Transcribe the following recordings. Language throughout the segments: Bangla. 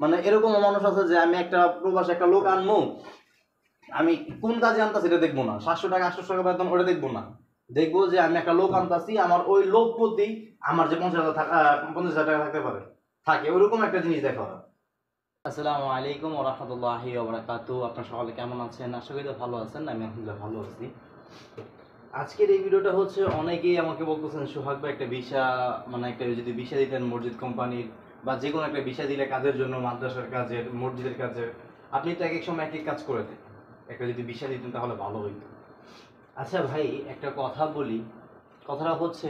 মানে এরকম মানুষ আছে যে আমি একটা প্রবাসে একটা লোক আনবো, আমি কোন কাজে আনতা সেটা দেখবো না, 700 টাকা 800 টাকা বেতন ওটা দেখবো না, দেখবো যে আমি একটা লোক আনতাছি, আমার ওই লোক প্রতি আমার যে 50,000 থাকতে পারে থাকে, ওইরকম একটা জিনিস দেখা হয়। আসসালামু আলাইকুম ওয়া রাহমাতুল্লাহি ওয়া বারাকাতুহু। আপনারা সকলে কেমন আছেন? আশা করি ভালো আছেন। আমি আলহামদুলিল্লাহ ভালো আছি। আজকের এই ভিডিওটা হচ্ছে, অনেকেই আমাকে বলতেছেন সোহাগ ভাই একটা ভিসা, মানে একটা যদি ভিসা দিতেন মসজিদ কোম্পানির বা যে কোনো একটা ভিসা দিলে কাজের জন্য, মাদ্রাসার কাজের, মসজিদের কাজের, আপনি তো এক এক সময় এক এক কাজ করে দেন, একটা যদি ভিসা দিতেন তাহলে ভালো হইতো। আচ্ছা ভাই, একটা কথা বলি, কথাটা হচ্ছে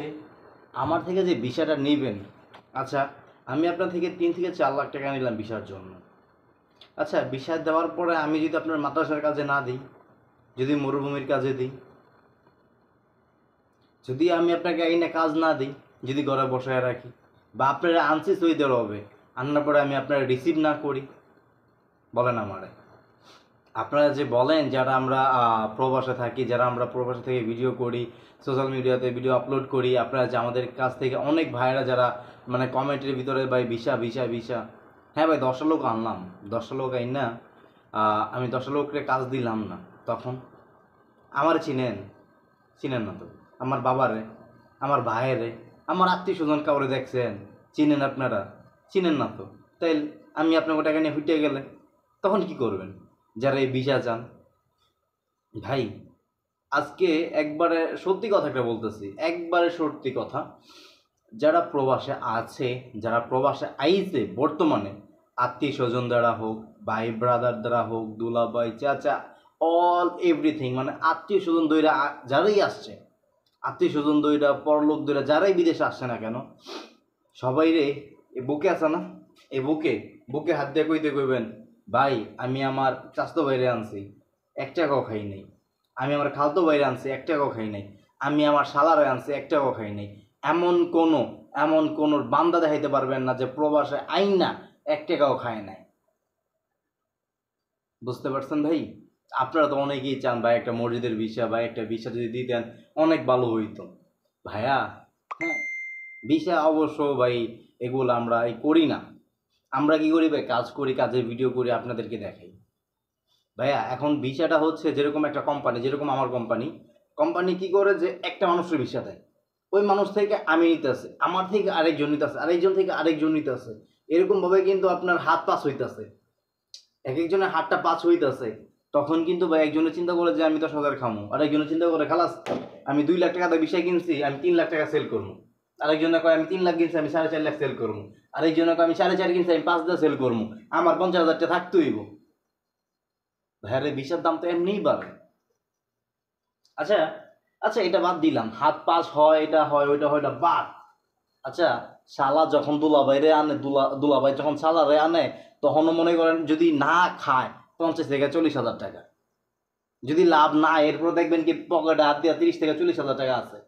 আমার থেকে যে ভিসাটা নেবেন, আচ্ছা আমি আপনার থেকে 3 থেকে 4 লাখ টাকা নিলাম ভিসার জন্য। আচ্ছা ভিসা দেওয়ার পরে আমি যদি আপনার মাদ্রাসার কাজে না দিই, যদি মরুভূমির কাজে দিই, যদি আমি আপনাকে আইনে কাজ না দিই, যদি ঘরে বসায় রাখি, বা আপনারা আনছি সৌদি আরবে, আনার পরে আমি আপনারা রিসিভ না করি, বলেন আমারে। আপনারা যে বলেন যারা আমরা প্রবাসে থাকি, যারা আমরা প্রবাসে থেকে ভিডিও করি, সোশ্যাল মিডিয়াতে ভিডিও আপলোড করি, আপনারা যে আমাদের কাছ থেকে অনেক ভাইরা যারা মানে কমেন্টের ভিতরে ভাই ভিসা ভিসা ভিসা, হ্যাঁ ভাই 10টা লোক আনলাম, 10টা লোক আইন না, আমি 10টা লোককে কাজ দিলাম না, তখন আমার চিনেন? চিনেন না তো। আমার বাবারে, আমার ভাইয়েরে, আমার আত্মীয় স্বজন কাউরে দেখছেন? চিনেন আপনারা? চিনেন না তো। তাই আমি আপনাকে টাকা নিয়ে ফুটে গেলে তখন কি করবেন? যারা এই ভিসা চান, ভাই আজকে একবারে সত্যি কথা একটা বলতেছি, একবারে সত্যি কথা, যারা প্রবাসে আছে, যারা প্রবাসে আইছে বর্তমানে, আত্মীয় স্বজন দ্বারা হোক, ভাই ব্রাদার দ্বারা হোক, দুলাভাই চাচা, অল এভরিথিং, মানে আত্মীয় স্বজন দইরা যারাই আসছে, আত্মীয় স্বজন দইরা পরলোক দইরা যারাই বিদেশে আসছে না কেন, সবাই রে এ বুকে আছে না, এই বুকে বুকে হাত দিয়ে কইতে কইবেন, ভাই আমি আমার চাস্তো বাইরে আনছি, 1 টাকাও খাই নাই, আমি আমার খালতো বাইরে আনছি, 1 টাকাও খাই নাই, আমি আমার শালারে আনছি, 1 টাকাও খাই নাই। এমন কোনো, এমন কোনো বান্দা দেখাইতে পারবেন না যে প্রবাসে আইন না 1 টাকাও খায় নাই। বুঝতে পারছেন ভাই? আপনারা তো অনেকেই চান ভাই একটা মসজিদের ভিসা, বা একটা ভিসা যদি দিতেন অনেক ভালো হইতো ভাইয়া। হ্যাঁ, ভিসা অবশ্য ভাই এগুলো আমরা করি না, আমরা কি করি ভাই, কাজ করি, কাজের ভিডিও করি, আপনাদেরকে দেখাই। ভাইয়া এখন ভিসাটা হচ্ছে যেরকম একটা কোম্পানি, যেরকম আমার কোম্পানি, কোম্পানি কি করে যে একটা মানুষের ভিসা দেয়, ওই মানুষ থেকে আমি নিতেছে, আমার থেকে আরেকজন নিতেছে, আরেকজন থেকে আরেকজন নিতেছে, এরকম ভাবে কিন্তু আপনার হাত পাস হইতেছে, এক একজনের হাতটা পাঁচ হইতেছে। তখন কিন্তু ভাই একজনের চিন্তা করে যে আমি 10,000 খামো, আর একজনের চিন্তা করে খালাস আমি 2 লাখ টাকা দিয়ে বিষয় কিনছি, আমি 3 লাখ টাকা সেল করবো। আরেকজনে কয় আমি 3 লাখ কিনছি, আমি 4.5 লাখ সেল করবো। আরেকজনে কয় আমি 4.5 কিনছি, আমি 5 দিয়ে সেল করবো। আমার 50,000 টাকা থাকতে হইব। ভাইয়ারে বিষের দাম তো এমনিই বাড়ে। আচ্ছা, আচ্ছা এটা বাদ দিলাম, হাত পাস হয়, এটা হয়, ওইটা হয়, এটা বাদ। আচ্ছা শালা যখন দুলাভাইরে আনে, দুলাভাই যখন শালারে আনে, তখনও মনে করেন যদি না খায় 50 থেকে 40 হাজার টাকা, যদি লাভ না, এরপর দেখবেন কি পকেটে হাত দিয়ে 30 থেকে 40 হাজার টাকা আছে।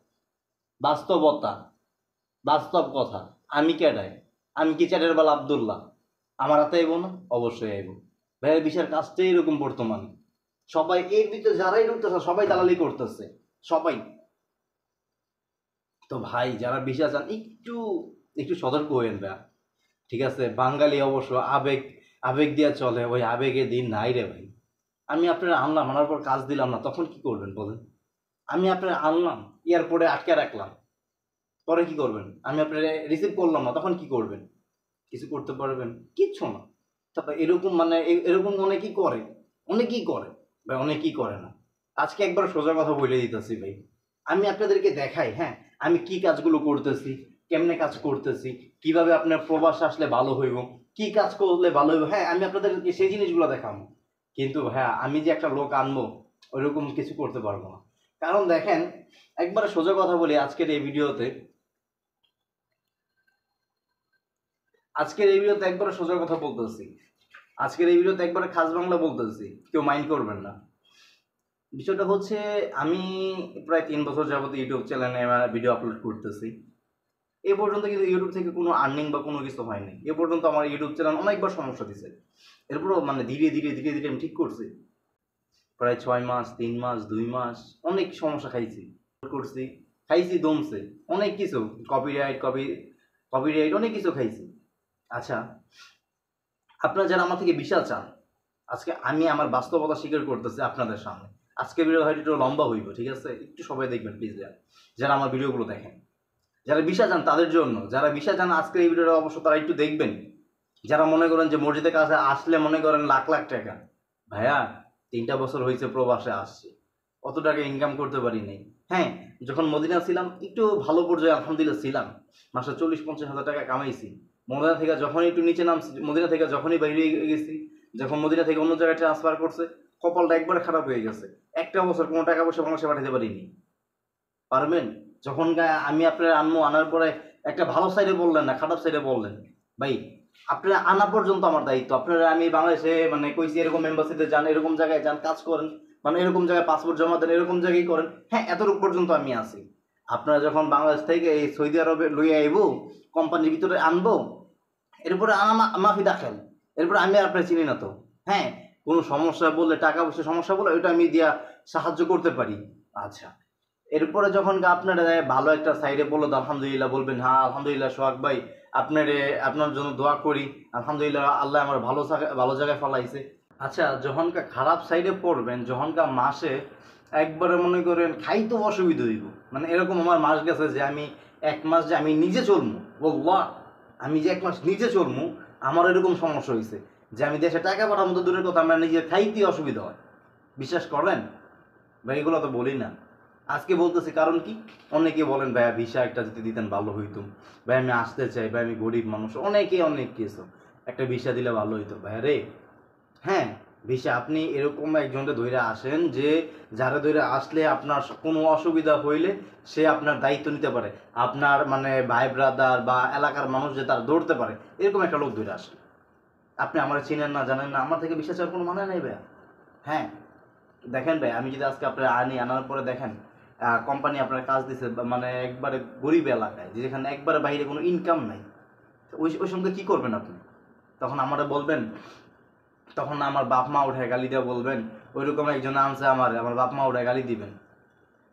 বাস্তবতা, বাস্তব কথা। আমি কেডাই? আমি কি চ্যাটের বেলা আবদুল্লাহ? আমার হাতে আইব না? অবশ্যই আইব। ভাইয়ের বিষয়ের কাজটাই এরকম বর্তমানে, সবাই এর ভিতরে যারাই ঢুকতেছে সবাই দালালি করতেছে, সবাই। তো ভাই যারা ভিসা চান একটু একটু সতর্ক হইেন ভাই, ঠিক আছে? বাঙালি অবশ্য আবেগ, আবেগ দিয়া চলে, ওই আবেগে দিন নাই রে ভাই। আমি আপনার আনলাম, আনার পর কাজ দিলাম না, তখন কি করবেন বলেন? আমি আপনার আনলাম, এয়ারপোর্টে আটকে রাখলাম, পরে কি করবেন? আমি আপনার রিসিভ করলাম না, তখন কি করবেন? কিছু করতে পারবেন? কিচ্ছু না। তারপর এরকম মানে এরকম অনেকেই করে, অনেকেই করে ভাই, অনেকেই করে না। আজকে একবার সোজা কথা বলে দিতেছি ভাই, আমি আপনাদেরকে দেখাই, হ্যাঁ আমি কি কাজগুলো করতেছি, কেমনে কাজ করতেছি, কিভাবে আপনার প্রবাস আসলে ভালো হইব, কি কাজ করলে ভালো হইব, হ্যাঁ আমি আপনাদেরকে সেই জিনিসগুলো দেখাবো। কিন্তু হ্যাঁ আমি যে একটা লোক আনবো ওইরকম কিছু করতে পারবো না। কারণ দেখেন, একবারে সোজা কথা বলি, আজকের এই ভিডিওতে একবারে সোজা কথা বলতেছি, আজকের এই ভিডিওতে একবারে খাস বাংলা বলতেছি, কেউ মাইন্ড করবেন না। বিষয়টা হচ্ছে, আমি প্রায় 3 বছর যাবত ইউটিউব চ্যানেলে ভিডিও আপলোড করতেছি। এ পর্যন্ত কিন্তু ইউটিউব থেকে কোনো আর্নিং বা কোনো কিছু হয়নি। এ পর্যন্ত আমার ইউটিউব চ্যানেল অনেকবার সমস্যা দিছে, এরপরও মানে ধীরে ধীরে ধীরে ধীরে আমি ঠিক করছি। প্রায় 6 মাস, 3 মাস, 2 মাস অনেক সমস্যা খাইছি, করছি, খাইছি দমছে, অনেক কিছু, কপিরাইট অনেক কিছু খাইছি। আচ্ছা আপনারা যারা আমার থেকে বিশাল চান, আজকে আমি আমার বাস্তবতা স্বীকার করতেছি আপনাদের সামনে। আজকে ভিডিও হয়তো একটু লম্বা হইব, ঠিক আছে, একটু সবাই দেখবেন প্লিজ, যারা আমার ভিডিওগুলো দেখেন, যারা বিশাল চান তাদের জন্য, যারা বিশাল চান আজকে এই ভিডিওটা অবশ্য তারা একটু দেখবেন। যারা মনে করেন যে মসজিদের কাছে আসলে মনে করেন লাখ লাখ টাকা, ভাইয়া 3টা বছর হয়েছে প্রবাসে আসছি, অত টাকা ইনকাম করতে পারি নাই। হ্যাঁ, যখন মদিনা ছিলাম একটু ভালো পর্যায়ে আলহামদুলিল্লাহ ছিলাম, মাসে 40-50 হাজার টাকা কামাইছি। মদিনা থেকে যখনই একটু নিচে নামছি, মদিনা থেকে যখনই বাইরে গেছি, যখন মদিনা থেকে অন্য জায়গায় ট্রান্সফার করছে, কপালটা একবারে খারাপ হয়ে গেছে। একটা বছর কোনো টাকা পয়সা বাংলাদেশে পাঠাতে পারিনি। পারবেন? যখন আমি আপনার আনমু, আনার পরে একটা ভালো সাইডে বললেন না, খারাপ সাইডে বললেন, ভাই আপনারা আনা পর্যন্ত আমার দায়িত্ব। আপনারা আমি বাংলাদেশে মানে কইছি এরকম এম্বাসিতে যান, এরকম জায়গায় যান, কাজ করেন, মানে এরকম জায়গায় পাসপোর্ট জমা দেন, এরকম জায়গায় করেন, হ্যাঁ এতটুকু পর্যন্ত আমি আছি। আপনারা যখন বাংলাদেশ থেকে এই সৌদি আরবে লইয়া আইব, কোম্পানির ভিতরে আনবো, এরপরে মাফি দাখেল, এরপরে আমি আপনার চিনি না তো। হ্যাঁ, কোনো সমস্যা বললে, টাকা পয়সা সমস্যা বললে, ওইটা আমি দিয়া সাহায্য করতে পারি। আচ্ছা, এরপরে যখন আপনারা ভালো একটা সাইডে বললো আলহামদুলিল্লাহ বলবেন, হ্যাঁ আলহামদুলিল্লাহ সোহাগ ভাই আপনার জন্য দোয়া করি, আলহামদুলিল্লাহ আল্লাহ আমার ভালো জায়গায় ফলাইছে। আচ্ছা, যখনকার খারাপ সাইডে পড়বেন, যখনকার মাসে একবারে মনে করেন খাইতে অসুবিধা হইব, মানে এরকম আমার মাস গেছে যে আমি 1 মাস যে আমি নিজে চলমু, বলবা আমি যে 1 মাস নিজে চলমু, আমার এরকম সমস্যা হয়েছে যে আমি দেশে টাকা পাঠার মতো দূরের কথা, আমার নিজে খাইতে অসুবিধা হয়। বিশ্বাস করেন ভাই, এগুলো তো বলি না, আজকে বলতেছি। কারণ কি, অনেকে বলেন ভাইয়া ভিসা একটা যদি দিতেন ভালো হইতো, ভাই আমি আসতে চাই, ভাই আমি গরিব মানুষ, অনেক কিছু, একটা ভিসা দিলে ভালো হইতো। ভাইয়া রে, হ্যাঁ ভিসা আপনি এরকম একজনকে ধরে আসেন যে যারা ধরে আসলে আপনার কোনো অসুবিধা হইলে সে আপনার দায়িত্ব নিতে পারে, আপনার মানে ভাই ব্রাদার বা এলাকার মানুষ যে তার ধরতে পারে, এরকম একটা লোক ধরে আসেন। আপনি আমার চিনেন না, জানেন না, আমার থেকে বিশ্বাস চাওয়ার কোনো মানে নেই ভাইয়া। হ্যাঁ, দেখেন ভাই, আমি যদি আজকে আপনার আনার পরে দেখেন কোম্পানি আপনার কাজ দিচ্ছে মানে একবারে গরিব এলাকায়, যেখানে একবারে বাইরে কোনো ইনকাম নাই, ওই সঙ্গে কি করবেন আপনি? তখন আমারে বলবেন, তখন আমার বাপ মা উঠে গালি দিয়ে বলবেন ওইরকম একজন আনছে, আমার বাপ মা উঠে গালি দিবেন,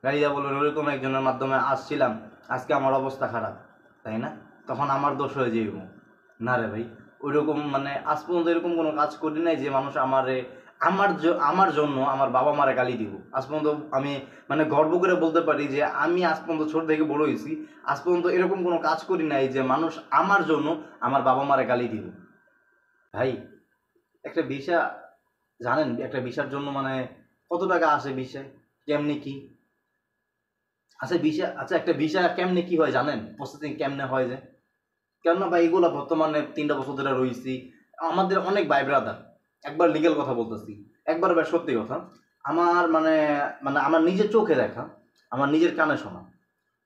গালি দিয়ে বলবেন ওইরকম একজনের মাধ্যমে আসছিলাম, আজকে আমার অবস্থা খারাপ, তাই না? তখন আমার দোষ হয়ে যাইব না রে ভাই। ওইরকম মানে আজ পর্যন্ত এরকম কোনো কাজ করি নাই যে মানুষ আমার জন্য আমার বাবা মারে গালি দিব। আজ পর্যন্ত আমি মানে গর্ব করে বলতে পারি যে আমি আজ পর্যন্ত ছোট থেকে বড় হয়েছি, আজ পর্যন্ত এরকম কোনো কাজ করি নাই যে মানুষ আমার জন্য আমার বাবা মারে গালি দিব। ভাই একটা ভিসা, জানেন একটা ভিসার জন্য মানে কত টাকা আসে ভিসা, কেমনি কি? আচ্ছা ভিসা, আচ্ছা একটা ভিসা কেমনে কি হয় জানেন? প্রসেসিং কেমনে হয় যে, কেননা ভাই এগুলো বর্তমানে 3টা বছর ধরে রয়েছি, আমাদের অনেক ভাই ব্রাদার, একবার লিগেল কথা বলতেছি, একবার ভাই সত্যি কথা, আমার মানে মানে আমার নিজের চোখে দেখা, আমার নিজের কানে শোনা,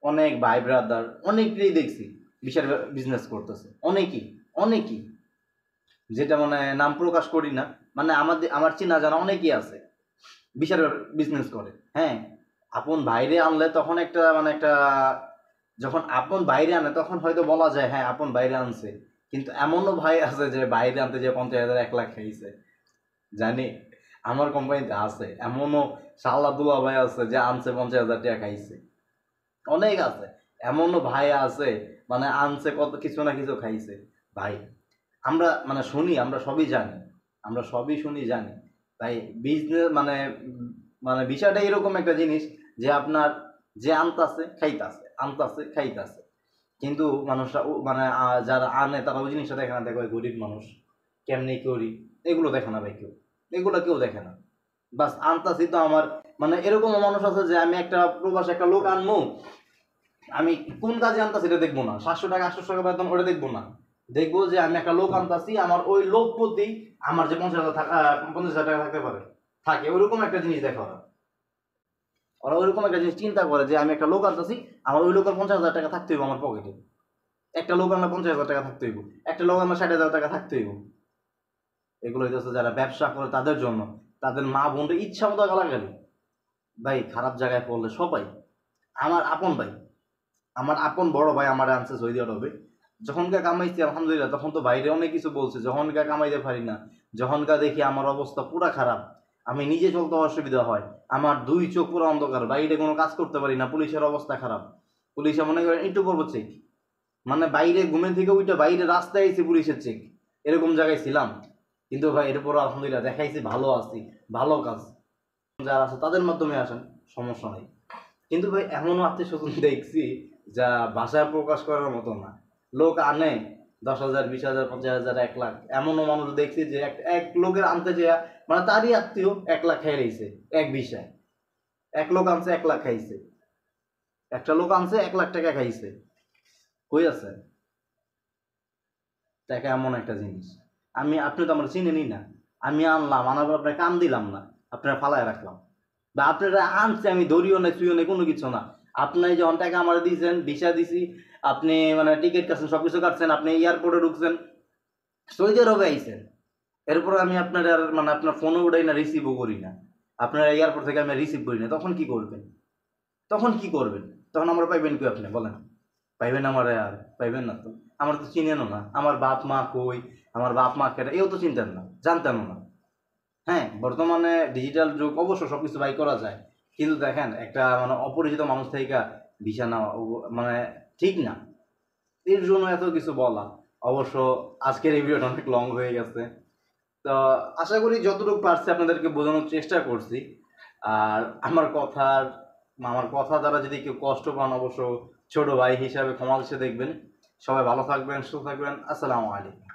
অনেক ভাই ব্রাদার অনেকেই দেখছি ভিসার বিজনেস করতেছে, অনেকেই যেটা মানে নাম প্রকাশ করি না, মানে আমার চেনা জানা অনেকেই আছে ভিসার বিজনেস করে। হ্যাঁ, আপন বাইরে আনলে তখন একটা মানে একটা, যখন আপন বাইরে আনে তখন হয়তো বলা যায় হ্যাঁ আপন বাইরে আনছে, কিন্তু এমনও ভাই আছে যে বাইরে আনতে যে 50,000 1 লাখ খাইছে, জানি আমার কোম্পানিতে আছে এমনও শালা দুলা ভাই আছে যে আনছে 50,000 টাকা খাইছে, অনেক আছে। এমনও ভাই আছে মানে আনছে কত কিছু না কিছু খাইছে। ভাই আমরা মানে শুনি, আমরা সবই জানি, আমরা সবই শুনি জানি। তাই বিজনেস মানে মানে বিষয়টা এরকম একটা জিনিস যে আপনার যে আনতাছে খাইতাছে, কিন্তু মানুষরা মানে যারা আনে তারা ওই জিনিসটা দেখে না, দেখো গরিব মানুষ কেমনি করি, এগুলো দেখে না ভাই, এগুলো কেউ দেখে না। বাস আনতাছি তো আমার মানে এরকমও মানুষ আছে যে আমি একটা প্রবাসে একটা লোক আনবো, আমি কোন কাজে আনতাছি এটা দেখবো না, 700 টাকা 800 টাকা বেতন ওটা দেখবো না, দেখবো যে আমি একটা লোক আনতাছি, আমার ওই লোক প্রতি আমার যে 50,000 টাকা থাকতে পারে থাকে, ওইরকম একটা জিনিস দেখে ওরা ওইরকম একটা জিনিস চিন্তা করে যে আমি একটা লোক আনতাছি, আমার ওই লোকের 50,000 টাকা থাকতে হইব আমার পকেটে, একটা লোক আনলে 50,000 টাকা থাকতে হইব, একটা লোক আনলে 60,000 টাকা থাকতে হইব। এগুলো হইতেছে যারা ব্যবসা করে তাদের জন্য, তাদের মা বোনটা ইচ্ছা মতো গালাগালি। ভাই খারাপ জায়গায় পড়লে সবাই, আমার আপন ভাই, আমার আপন বড় ভাই আমার আনছে সৌদি আরবে, যখনকার কামাইছি আলহামদুলিল্লাহ, তখন তো বাইরে অনেক কিছু বলছে, যখনকার কামাইতে পারি না, যখনকার দেখি আমার অবস্থা পুরা খারাপ, আমি নিজে চলতে অসুবিধা হয়, আমার 2 চোখ পুরো অন্ধকার, বাইরে কোনো কাজ করতে পারি না, পুলিশের অবস্থা খারাপ, পুলিশে মনে করেন একটু করবো চেক, মানে বাইরে ঘুমের থেকে ওইটা বাইরে রাস্তায় এসে পুলিশের চেক, এরকম জায়গায় ছিলাম। কিন্তু ভাই এরপরও আলহামদুলিল্লাহ দেখাইছি ভালো আছি, ভালো কাজ যারা আছে তাদের মাধ্যমে আসেন, সমস্যা নেই। কিন্তু ভাই এমনও আত্মীয় স্বজন দেখছি যা ভাষায় প্রকাশ করার মতো না। লোক আনে 10,000, 20,000, 50,000, 1 লাখ, এমনও মানুষ দেখছি যে এক লোকের আনতে যে মানে তারই আত্মীয় 1 লাখ খেয়ে রয়েছে এক বিষয়। এক লোক আনছে 1 লাখ খাইছে, একটা লোক আনছে 1 লাখ টাকা খাইছে। কই আছে টাকা? এমন একটা জিনিস, আপনি তো আমার চিনেনই না। আমি আনলাম, আনার পর আপনার কাম দিলাম না, আপনারা ফালায় রাখলাম। বা আপনারা আনছে, আমি ধরিও নাই ছুঁইও নাই, কোনো কিছু না। আপনি যখন টাকা আমার দিয়েছেন, ভিসা দিছি, আপনি মানে টিকিট কাটছেন, সব কিছু কাটছেন, আপনি এয়ারপোর্টে ঢুকছেন, সৌদি আরবে আইছেন। এরপর আমি আপনার আর মানে আপনার ফোনও উঠাই না, রিসিভও করি না। আপনার এয়ারপোর্ট থেকে আমি রিসিভ করি না, তখন কি করবেন? তখন কি করবেন? তখন আমরা পাইবেন কি? আপনি বলেন, পাইবেন আমার? আর পাইবেন না তো। আমার তো চিনেনও না, আমার বাপ মা কই, আমার বাপ মা কেটে, এও তো চিনতেন না, জানতেনও না। হ্যাঁ, বর্তমানে ডিজিটাল যুগ, অবশ্য সবকিছু বাই করা যায়, কিন্তু দেখেন একটা মানে অপরিচিত মানুষ থেকে ভিসা নেওয়া মানে ঠিক না। এর জন্য এত কিছু বলা। অবশ্য আজকের এই ভিডিওটা অনেক লং হয়ে গেছে, তো আশা করি যতটুকু পারছি আপনাদেরকে বোঝানোর চেষ্টা করছি। আর আমার কথা দ্বারা যদি কেউ কষ্ট পান, অবশ্য ছোট ভাই হিসাবে ক্ষমা দৃষ্টিতে দেখবেন। সবাই ভালো থাকবেন, সুস্থ থাকবেন। আসসালামু আলাইকুম।